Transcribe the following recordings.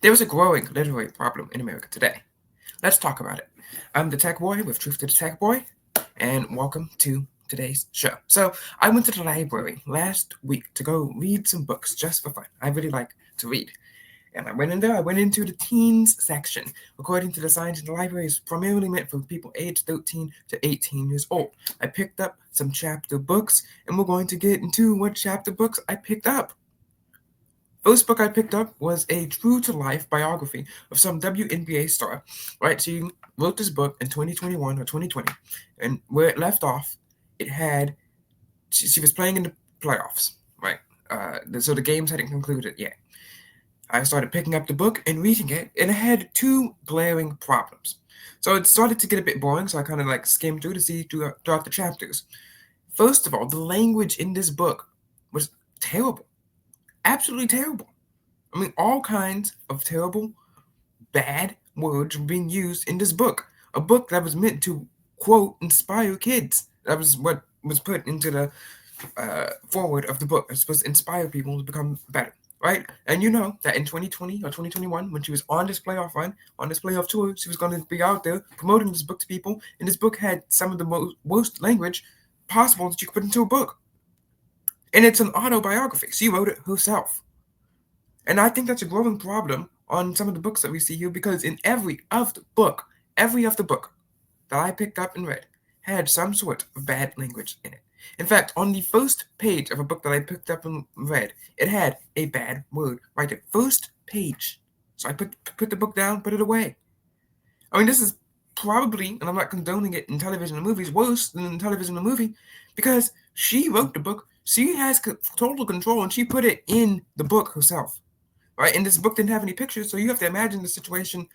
There is a growing literary problem in America today. Let's talk about it. I'm the Tech Boy with Truth to the Tech Boy, and welcome to today's show. So, I went to the library last week to go read some books just for fun. I really like to read. And I went in there, I went into the teens section. According to the signs in the library, it's primarily meant for people aged 13 to 18 years old. I picked up some chapter books, and we're going to get into what chapter books I picked up. First book I picked up was a true to life biography of some WNBA star. Right, she wrote this book in 2021 or 2020, and where it left off, it had she was playing in the playoffs. Right, so the games hadn't concluded yet. I started picking up the book and reading it, and it had two glaring problems. So it started to get a bit boring, so I kind of like skimmed through to see throughout the chapters. First of all, the language in this book was terrible, absolutely terrible. I mean, all kinds of terrible, bad words were being used in this book. A book that was meant to, quote, inspire kids. That was what was put into the forward of the book. It's supposed to inspire people to become better, right? And you know that in 2020 or 2021, when she was on this playoff run, on this playoff tour, she was going to be out there promoting this book to people. And this book had some of the worst language possible that you could put into a book. And it's an autobiography. She wrote it herself. And I think that's a growing problem on some of the books that we see here because in every of the book that I picked up and read had some sort of bad language in it. In fact, on the first page of a book that I picked up and read, it had a bad word right at first page. So I put the book down, put it away. I mean, this is probably, and I'm not condoning it in television and movies, worse than in television and movie, because she wrote the book, she has total control, and she put it in the book herself. Right? And this book didn't have any pictures, so you have to imagine the situation.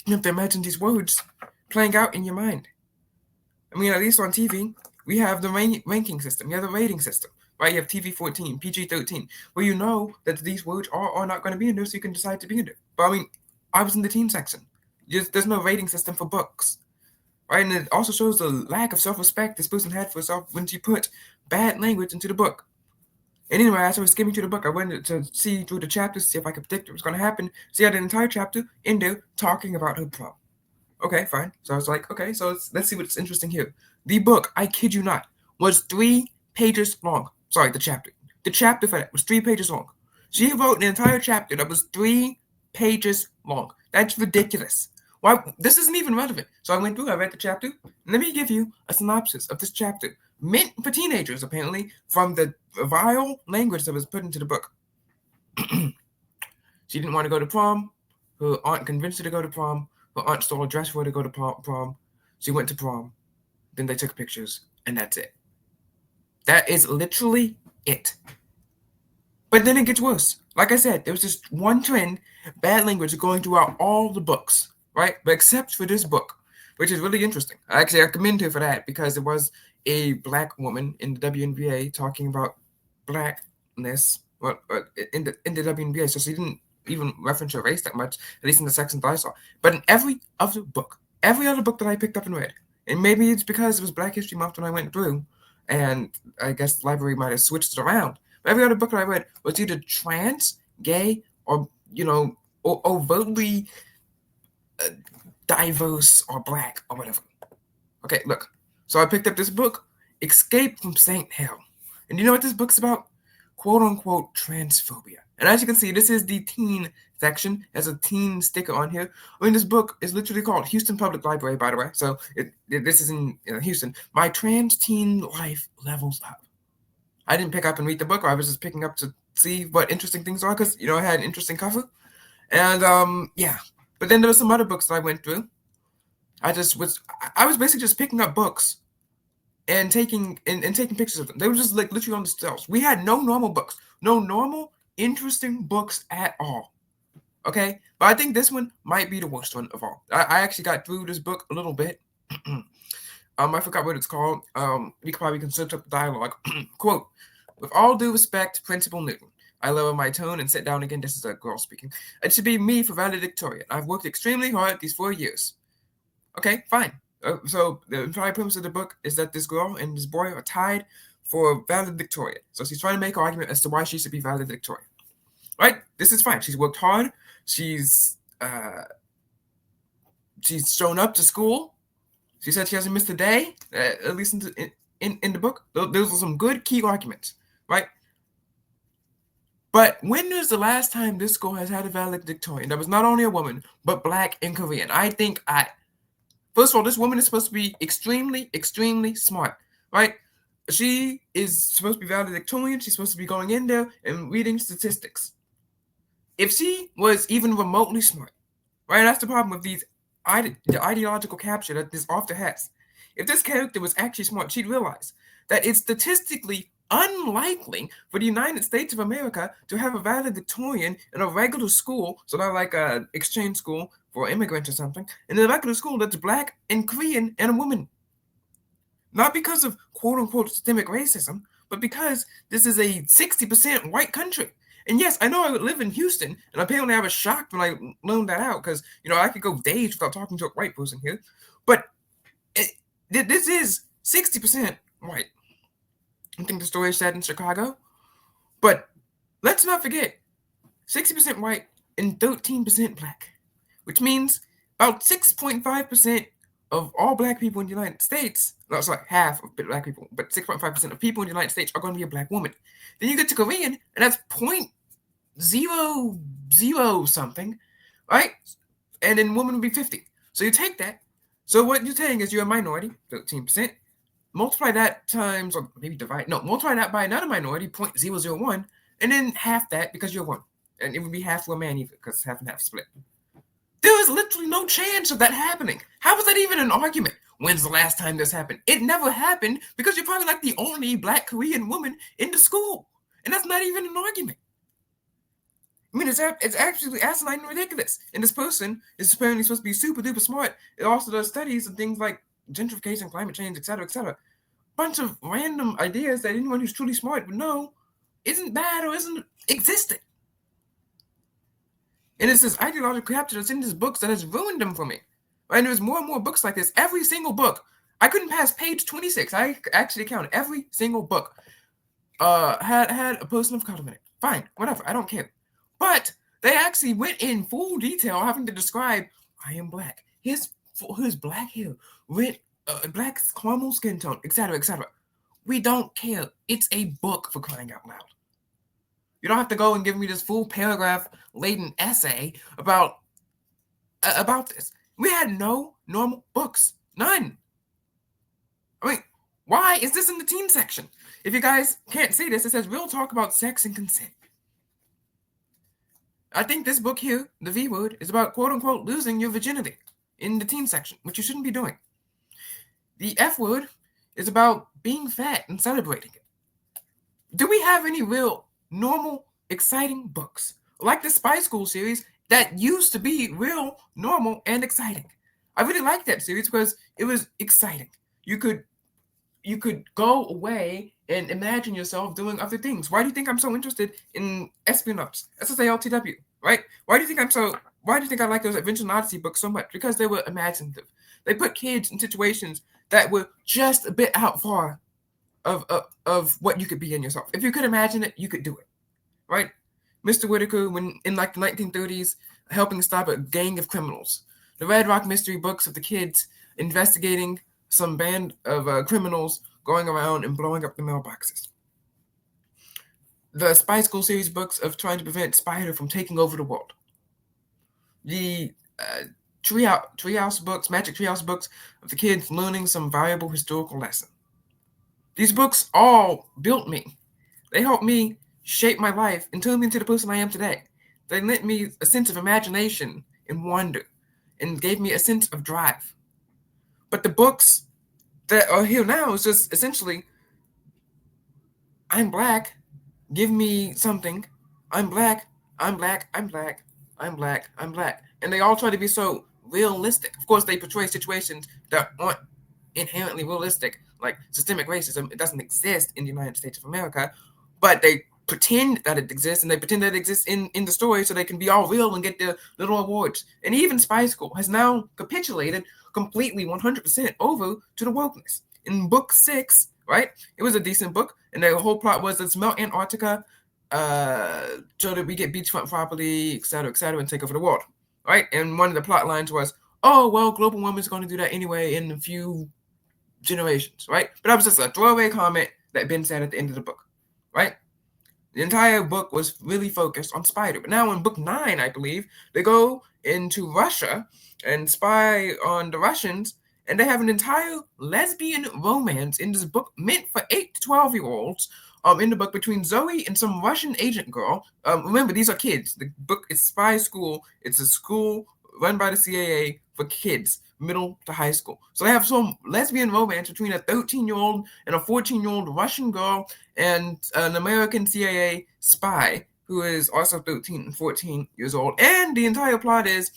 You have to imagine these words playing out in your mind. I mean, at least on TV, we have the ranking system. You have the rating system, right? You have TV 14, PG 13, where you know that these words are not going to be in there, so you can decide to be in there. But I mean, I was in the teen section. There's no rating system for books, right? And it also shows the lack of self-respect this person had for herself when she put bad language into the book. And anyway, as I was skimming through the book, I went to see through the chapters, see if I could predict what was going to happen. So you had an entire chapter in there talking about her prom. Okay, fine. So I was like, okay, so let's see what's interesting here. The book, I kid you not, was 3 pages long. Sorry, the chapter. The chapter for that was 3 pages long. She wrote an entire chapter that was 3 pages long. That's ridiculous. Why? This isn't even relevant. So I went through, I read the chapter. Let me give you a synopsis of this chapter. Meant for teenagers, apparently, from the vile language that was put into the book. She didn't want to go to prom. Her aunt convinced her to go to prom. Her aunt stole a dress for her to go to prom. She went to prom. Then they took pictures, and that's it. That is literally it. But then it gets worse. Like I said, there was just one trend, bad language going throughout all the books, right? But except for this book, which is really interesting. Actually, I commend her for that because it was a black woman in the WNBA talking about blackness in the WNBA. So she didn't even reference her race that much, at least in the section that I saw. But in every other book that I picked up and read, and maybe it's because it was Black History Month when I went through, and I guess the library might have switched it around. But every other book that I read was either trans, gay, or overtly uh, diverse or black or whatever. Okay, look. So I picked up this book, Escape from St. Hell. And you know what this book's about? Quote unquote transphobia. And as you can see, this is the teen section. There's a teen sticker on here. I mean, this book is literally called Houston Public Library, by the way. So this is in Houston. My trans teen life levels up. I didn't pick up and read the book. I was just picking up to see what interesting things are because, it had an interesting cover. And, yeah. But then there were some other books that I went through. I was basically just picking up books and taking pictures of them. They were just like literally on the shelves. We had no normal books, no normal interesting books at all. Okay, but I think this one might be the worst one of all. I actually got through this book a little bit. I forgot what it's called. You could probably search up the dialogue. Quote: "With all due respect, Principal Newton, I lower my tone and sit down again." This is a girl speaking. "It should be me for valedictorian. I've worked extremely hard these 4 years." Okay, fine. So the entire premise of the book is that this girl and this boy are tied for valedictorian. So she's trying to make an argument as to why she should be valedictorian. right? This is fine. She's worked hard. She's she's shown up to school. She said she hasn't missed a day, at least in the book. Those are some good key arguments, right? But when was the last time this school has had a valedictorian that was not only a woman, but Black and Korean? First of all, this woman is supposed to be extremely, extremely smart, right? She is supposed to be valedictorian. She's supposed to be going in there and reading statistics. If she was even remotely smart, right? That's the problem with the ideological capture that this author has. If this character was actually smart, she'd realize that it's statistically unlikely for the United States of America to have a valedictorian in a regular school, so not like an exchange school for immigrants or something, in a regular school that's Black and Korean and a woman. Not because of quote-unquote systemic racism, but because this is a 60% white country. And yes, I know I live in Houston, and apparently I was shocked when I learned that out, because, I could go days without talking to a white person here. But this is 60% white. I think the story is set in Chicago. But let's not forget, 60% white and 13% Black, which means about 6.5% of all Black people in the United States, no, it's like half of Black people, but 6.5% of people in the United States are going to be a Black woman. Then you get to Korean, and that's 0.00 something, right? And then woman would be 50. So you take that. So what you're saying is you're a minority, 13%. Multiply that times, or maybe multiply that by another minority, 0.001, and then half that because you're one. And it would be half for a man either, because half and half split. There is literally no chance of that happening. How is that even an argument? When's the last time this happened? It never happened because you're probably like the only Black Korean woman in the school. And that's not even an argument. I mean, it's actually asinine and ridiculous. And this person is apparently supposed to be super duper smart. It also does studies and things like gentrification, climate change, etc., etc. Bunch of random ideas that anyone who's truly smart would know isn't bad or isn't existent. And it's this ideological capture that's in these books that has ruined them for me. And there's more and more books like this. Every single book. I couldn't pass page 26. I actually counted every single book. Had a person of color in it. Fine, whatever. I don't care. But they actually went in full detail having to describe, I am Black. Here's black hair, red, black caramel skin tone, etc., etc. We don't care. It's a book, for crying out loud. You don't have to go and give me this full paragraph-laden essay about this. We had no normal books. None. I mean, why is this in the teen section? If you guys can't see this, it says real talk about sex and consent. I think this book here, The V Word, is about quote-unquote losing your virginity in the teen section, which you shouldn't be doing. The F Word is about being fat and celebrating it. Do we have any real, normal, exciting books like the Spy School series that used to be real, normal, and exciting? I really liked that series because it was exciting. You could go away and imagine yourself doing other things. Why do you think I'm so interested in espionage? SSALTW, right? Why do you think I like those Adventure Odyssey books so much? Because they were imaginative. They put kids in situations that were just a bit out far of what you could be in yourself. If you could imagine it, you could do it, right? Mr. Whitaker, when in like the 1930s, helping stop a gang of criminals. The Red Rock Mystery books of the kids investigating some band of criminals going around and blowing up the mailboxes. The Spy School series books of trying to prevent Spider from taking over the world. The Treehouse books, Magic Treehouse books of the kids learning some valuable historical lesson. These books all built me. They helped me shape my life and turn me into the person I am today. They lent me a sense of imagination and wonder and gave me a sense of drive. But the books that are here now is just essentially, I'm Black, give me something. I'm Black, I'm Black, I'm Black, I'm Black, I'm Black. And they all try to be so realistic. Of course, they portray situations that aren't inherently realistic, like systemic racism. It doesn't exist in the United States of America, but they pretend that it exists, and they pretend that it exists in the story so they can be all real and get their little awards. And even Spy School has now capitulated completely 100% over to the wokeness. In book 6, right, it was a decent book, and the whole plot was let's melt Antarctica, so that we get beachfront property, et cetera, and take over the world, right? And one of the plot lines was, oh, well, global warming is going to do that anyway in a few generations, right? But that was just a throwaway comment that Ben said at the end of the book, right? The entire book was really focused on Spider. But now in book 9, I believe, they go into Russia and spy on the Russians, and they have an entire lesbian romance in this book meant for 8 to 12-year-olds. In the book between Zoe and some Russian agent girl. Remember, these are kids. The book is Spy School. It's a school run by the CIA for kids, middle to high school. So they have some lesbian romance between a 13-year-old and a 14-year-old Russian girl and an American CIA spy who is also 13 and 14 years old. And the entire plot is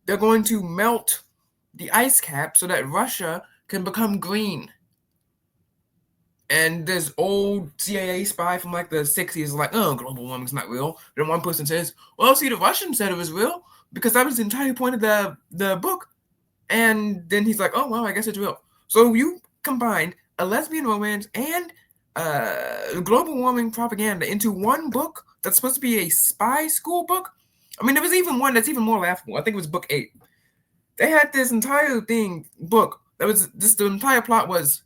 they're going to melt the ice cap so that Russia can become green. And this old CIA spy from like the 60s is like, oh, global warming's not real. Then one person says, well, see, the Russians said it was real because that was the entire point of the book. And then he's like, oh, well, I guess it's real. So you combined a lesbian romance and global warming propaganda into one book that's supposed to be a spy school book. I mean, there was even one that's even more laughable. I think it was book 8. They had this entire book that was just the entire plot was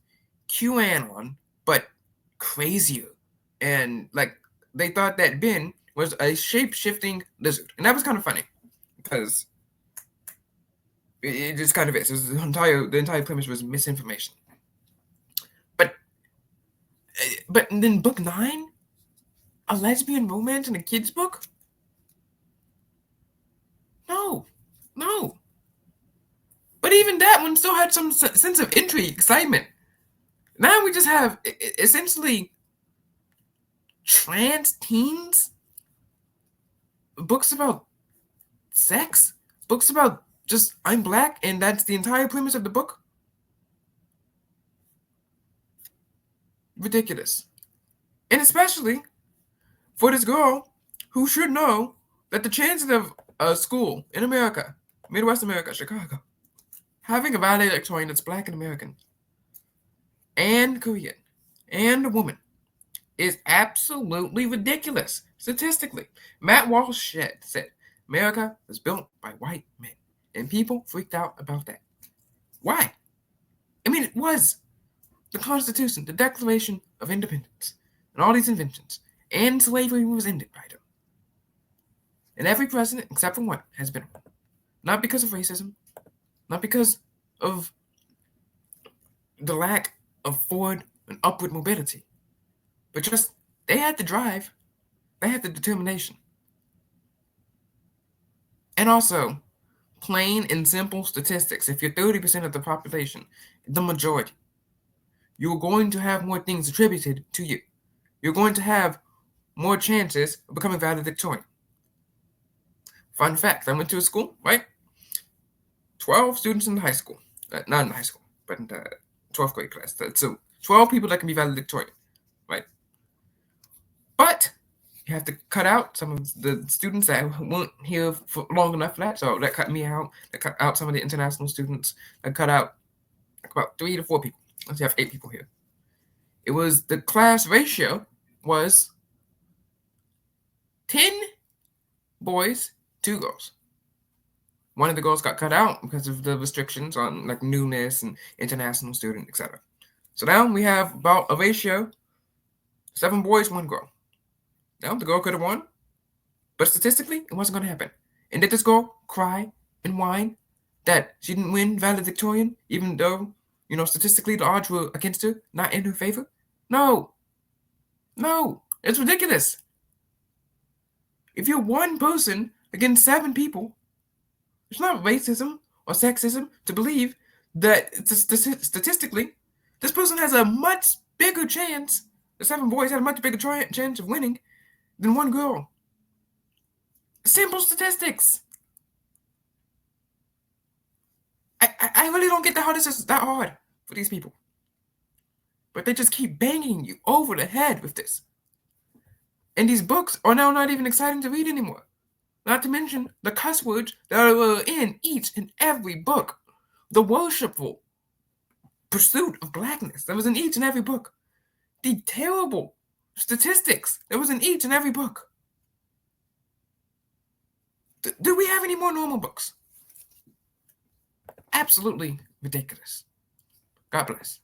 QAnon, but crazier. And like they thought that Ben was a shape-shifting lizard. And that was kind of funny because it just kind of is. The entire premise was misinformation. But then book 9, a lesbian romance in a kid's book? No. But even that one still had some sense of intrigue, excitement. Now we just have essentially trans teens, books about sex, books about just I'm black, and that's the entire premise of the book. Ridiculous. And especially for this girl who should know that the chances of a school in America, Midwest America, Chicago, having a valedictorian that's black and American and Korean and a woman is absolutely ridiculous statistically. Matt Walsh said America was built by white men, and people freaked out about that. Why? I mean, it was the Constitution, the Declaration of Independence, and all these inventions, and slavery was ended by them. And every president, except for one, has been one. Not because of racism, not because of the lack of forward and upward mobility, but just they had the drive, they had the determination. And also, plain and simple statistics. If you're 30% of the population, the majority, you're going to have more things attributed to you. You're going to have more chances of becoming valedictorian. Fun fact, I went to a school, right? 12 students in high school. Not in high school, but in the 12th grade class. So 12 people that can be valedictorian, right? But you have to cut out some of the students that weren't here for long enough for that. So that cut me out. That cut out some of the international students. That cut out about 3 to 4 people. Let's have 8 people here. It was the class ratio was 10 boys, 2 girls. One of the girls got cut out because of the restrictions on like newness and international student, etc. So now we have about a ratio 7 boys, 1 girl. Now the girl could have won, but statistically it wasn't going to happen. And did this girl cry and whine that she didn't win valedictorian, even though statistically the odds were against her, not in her favor? No, it's ridiculous. If you're one person against 7 people, it's not racism or sexism to believe that statistically, this person has a much bigger chance, the 7 boys had a much bigger chance of winning than 1 girl. Simple statistics. I really don't get how this is that hard for these people. But they just keep banging you over the head with this. And these books are now not even exciting to read anymore. Not to mention the cuss words that are in each and every book. The worshipful pursuit of blackness that was in each and every book. The terrible statistics. It was in each and every book. Do we have any more normal books? Absolutely ridiculous. God bless.